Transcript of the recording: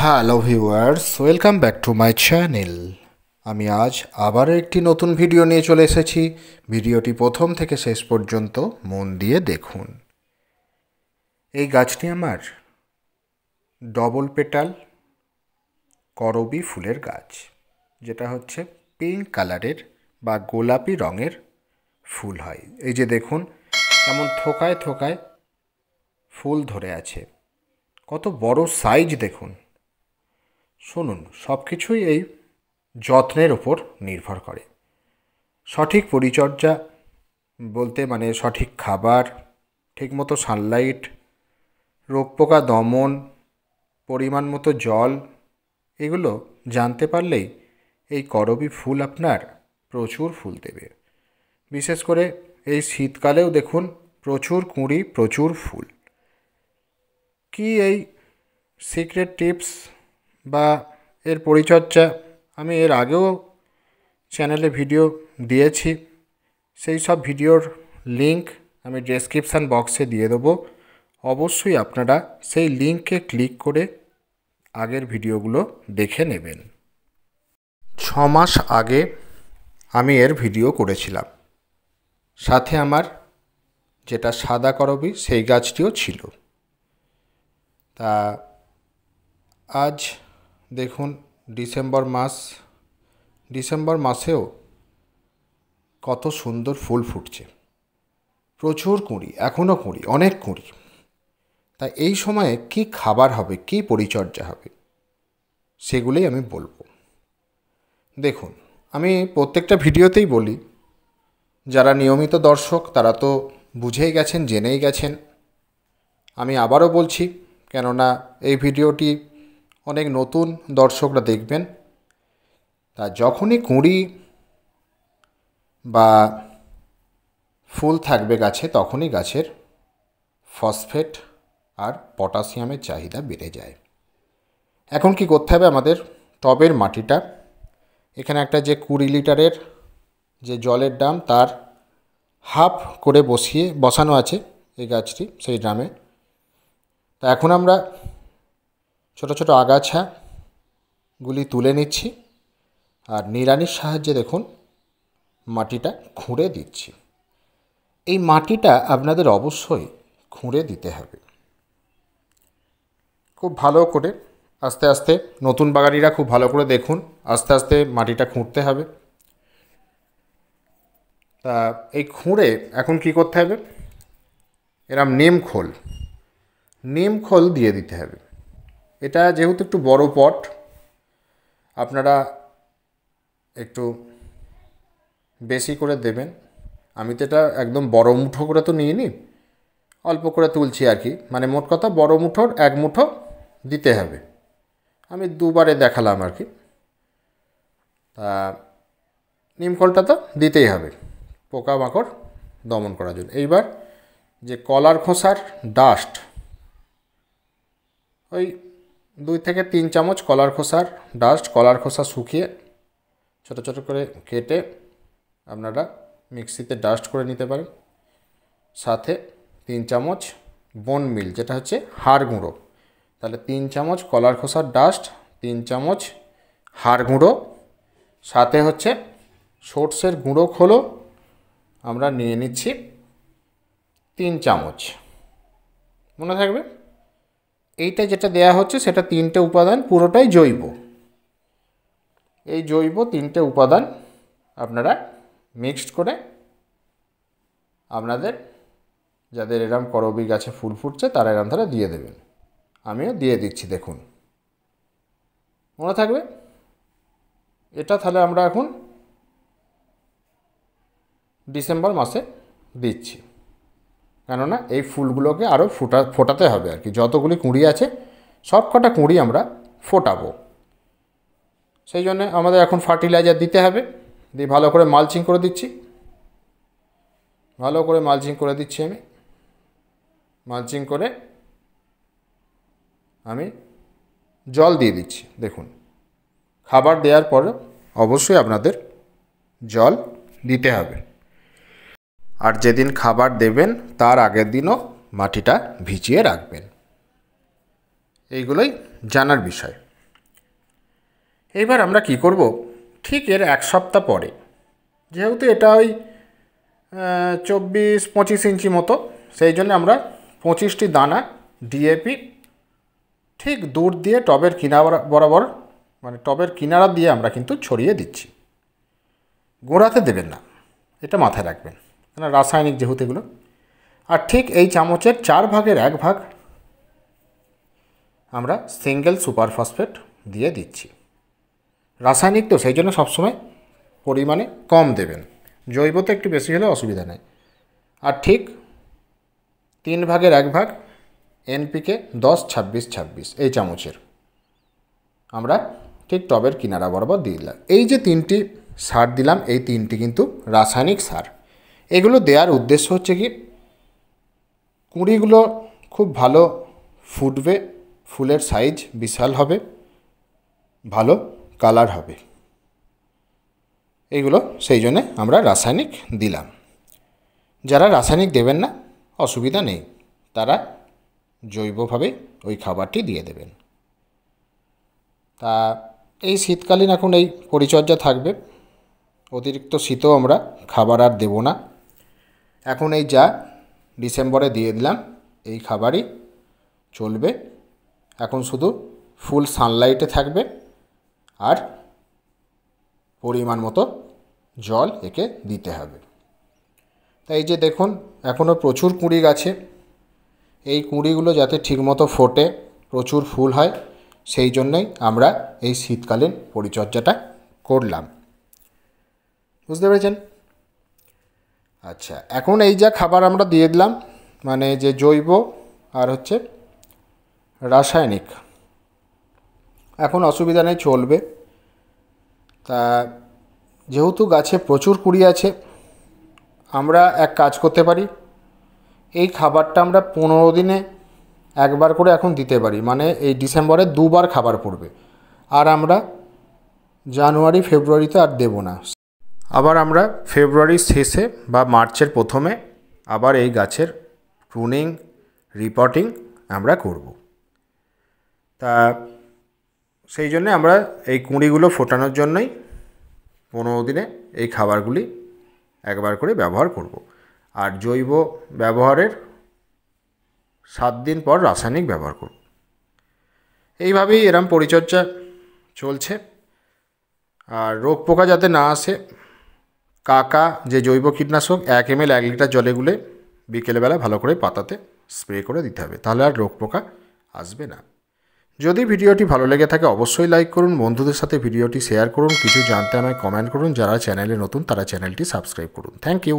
Hello viewers, welcome back to my channel. আমি আজ আবারও একটি নতুন ভিডিও নিয়ে চলে এসেছি। ভিডিওটি প্রথম থেকে শেষ পর্যন্ত মন দিয়ে দেখুন। এই গাছটি আমার ডবল পেটাল করবী ফুলের গাছ, যেটা হচ্ছে পিঙ্ক কালারের বা গোলাপি রঙের ফুল হয়। এই যে দেখুন, কেমন থোকায় থোকায় ফুল ধরে আছে, কত বড় সাইজ দেখুন। শুনুন, সব কিছুই এই যত্নের ওপর নির্ভর করে। সঠিক পরিচর্যা বলতে সঠিক খাবার, ঠিকমতো সানলাইট, রোগ পোকা দমন, পরিমাণ মতো জল, এগুলো জানতে পারলেই এই করবী ফুল আপনার প্রচুর ফুল দেবে। বিশেষ করে এই শীতকালেও দেখুন প্রচুর কুঁড়ি, প্রচুর ফুল। কি এই সিক্রেট টিপস বা এর পরিচর্যা আমি এর আগেও চ্যানেলে ভিডিও দিয়েছি। সেই সব ভিডিওর লিংক আমি ডেসক্রিপশান বক্সে দিয়ে দেবো। অবশ্যই আপনারা সেই লিংকে ক্লিক করে আগের ভিডিওগুলো দেখে নেবেন। 6 মাস আগে আমি এর ভিডিও করেছিলাম, সাথে আমার যেটা সাদা করবী সেই গাছটিও ছিল। তা আজ দেখুন ডিসেম্বর মাসেও কত সুন্দর ফুল ফুটছে, প্রচুর কুঁড়ি, এখনও কুঁড়ি, অনেক কুঁড়ি। তা এই সময়ে কি খাবার হবে, কি পরিচর্যা হবে, সেগুলোই আমি বলবো। দেখুন, আমি প্রত্যেকটা ভিডিওতেই বলি, যারা নিয়মিত দর্শক তারা তো বুঝেই গেছেন, জেনেই গেছেন। আমি আবারও বলছি, কেননা এই ভিডিওটি অনেক নতুন দর্শকরা দেখবেন। তা যখনই কুঁড়ি বা ফুল থাকবে গাছে, তখনই গাছের ফসফেট আর পটাশিয়ামের চাহিদা বেড়ে যায়। এখন কি করতে হবে, আমাদের টবের মাটিটা, এখানে একটা যে 20 লিটারের যে জলের ড্রাম, তার হাফ করে বসানো আছে এই গাছটি সেই ড্রামে। তা এখন আমরা ছোট ছোট আগাছাগুলি তুলে নিচ্ছি আর নিড়ানির সাহায্যে দেখুন মাটিটা খুঁড়ে দিচ্ছি। এই মাটিটা আপনাদের অবশ্যই খুঁড়ে দিতে হবে খুব ভালো করে, আস্তে আস্তে। নতুন বাগানিরা খুব ভালো করে দেখুন, আস্তে আস্তে মাটিটা খুঁড়তে হবে। তা এই খুঁড়ে এখন কি করতে হবে, এরম নিম খোল দিয়ে দিতে হবে। এটা যেহেতু একটু বড় পট, আপনারা একটু বেশি করে দেবেন। আমি তো এটা একদম বড় মুঠো করে তো নিইনি, অল্প করে তুলছি আর কি। মোট কথা বড় মুঠোর 1 মুঠো দিতে হবে। আমি 2বারে দেখালাম আর কি। তা নিমখোলটা তো দিতেই হবে পোকামাকড় দমন করার জন্য। এইবার যে কলার খোসার ডাস্ট, ওই 2 থেকে 3 চামচ কলার খোসার ডাস্ট, কলার খোসা শুকিয়ে ছোট ছোট করে কেটে আপনারা মিক্সিতে ডাস্ট করে নিতে পারেন। সাথে 3 চামচ বোন মিল, যেটা হচ্ছে হাড় গুঁড়ো। তাহলে 3 চামচ কলার খোসার ডাস্ট, 3 চামচ হাড় গুঁড়ো, সাথে হচ্ছে সর্ষের গুঁড়ো খোলও আমরা নিয়ে নিচ্ছি 3 চামচ। মনে থাকবে, এইটা যেটা দেয়া হচ্ছে সেটা 3টে উপাদান পুরোটাই জৈব। এই জৈব 3টে উপাদান আপনারা মিক্সড করে আপনাদের যাদের এরম করবী গাছে ফুল ফুটছে তারা এরম ধারে দিয়ে দেবেন। আমিও দিয়ে দিচ্ছি, দেখুন মনে থাকবে। এটা তাহলে আমরা এখন ডিসেম্বর মাসে দিচ্ছি, কেননা এই ফুলগুলোকে আরও ফোটাতে হবে আর কি। যতগুলি কুঁড়ি আছে সব কটা কুঁড়ি আমরা ফোটাবো, সেই জন্য আমাদের এখন ফার্টিলাইজার দিতে হবে। দিয়ে ভালো করে মালচিং করে দিচ্ছি, আমি মালচিং করে আমি জল দিয়ে দিচ্ছি। দেখুন, খাবার দেওয়ার পরে অবশ্যই আপনাদের জল দিতে হবে। আর যেদিন খাবার দেবেন তার আগের দিনও মাটিটা ভিজিয়ে রাখবেন। এইগুলোই জানার বিষয়। এইবার আমরা কি করব, ঠিক এর 1 সপ্তাহ পরে, যেহেতু এটা ওই 24-25 ইঞ্চি মতো, সেই জন্য আমরা 25টি দানা ডিএপি ঠিক দূর দিয়ে টবের কিনারা বরাবর, মানে টবের কিনারা দিয়ে আমরা কিন্তু ছড়িয়ে দিচ্ছি। গোড়াতে দেবেন না, এটা মাথায় রাখবেন, কেন রাসায়নিক যেহেতু এগুলো। আর ঠিক এই চামচের 4 ভাগের 1 ভাগ আমরা সিঙ্গেল সুপার ফসফেট দিয়ে দিচ্ছি। রাসায়নিক তো সেই জন্য সবসময় পরিমাণে কম দেবেন, জৈবতে একটু বেশি হলে অসুবিধা নেই। আর ঠিক 3 ভাগের 1 ভাগ এনপিকে 10-26-26 এই চামচের আমরা ঠিক টবের কিনারা বরাবর দিয়ে দিলাম। এই যে 3টি সার দিলাম, এই 3টি কিন্তু রাসায়নিক সার। এগুলো দেওয়ার উদ্দেশ্য হচ্ছে কি, কুঁড়িগুলো খুব ভালো ফুটবে, ফুলের সাইজ বিশাল হবে, ভালো কালার হবে, এইগুলো সেই জন্যে আমরা রাসায়নিক দিলাম। যারা রাসায়নিক দেবেন না অসুবিধা নেই, তারা জৈবভাবে ওই খাবারটি দিয়ে দেবেন। তা এই শীতকালীন এখন এই পরিচর্যা থাকবে, অতিরিক্ত শীতেও আমরা খাবার আর দেব না। এখন এই যা ডিসেম্বরে দিয়ে দিলাম এই খাবারই চলবে। এখন শুধু ফুল সানলাইটে থাকবে আর পরিমাণ মতো জল একে দিতে হবে। তাই এই যে দেখুন এখনও প্রচুর কুঁড়ি গাছে, এই কুঁড়িগুলো যাতে ঠিকমতো ফোটে, প্রচুর ফুল হয়, সেই জন্যই আমরা এই শীতকালীন পরিচর্যাটা করলাম। বুঝতে পেরেছেন? আচ্ছা, এখন এই যা খাবার আমরা দিয়ে দিলাম, মানে যে জৈব আর হচ্ছে রাসায়নিক, এখন অসুবিধা নেই, চলবে। তা যেহেতু গাছে প্রচুর কুঁড়ি আছে, আমরা এক কাজ করতে পারি, এই খাবারটা আমরা 15 দিনে একবার করে এখন দিতে পারি, মানে এই ডিসেম্বরে 2 বার খাবার পড়বে। আর আমরা জানুয়ারি ফেব্রুয়ারিতে আর দেব না, আবার আমরা ফেব্রুয়ারির শেষে বা মার্চের প্রথমে আবার এই গাছের প্রুনিং রিপোর্টিং আমরা করব। তা সেই জন্যে আমরা এই কুঁড়িগুলো ফোটানোর জন্যই 15 দিনে এই খাবারগুলি একবার করে ব্যবহার করব। আর জৈব ব্যবহারের 7 দিন পর রাসায়নিক ব্যবহার করব। এইভাবেই এরম পরিচর্যা চলছে। আর রোগ পোকা যাতে না আসে, কাকা যে জৈব কীটনাশক 1 ml 1 লিটার জলে গুলে বিকেলবেলা ভালো করে পাতাতে স্প্রে করে দিতে হবে, তাহলে আর রোগ পোকা আসবে না। যদি ভিডিওটি ভালো লেগে থাকে অবশ্যই লাইক করুন, বন্ধুদের সাথে ভিডিওটি শেয়ার করুন, কিছু জানতে আমায় কমেন্ট করুন। যারা চ্যানেলে নতুন তারা চ্যানেলটি সাবস্ক্রাইব করুন। Thank you.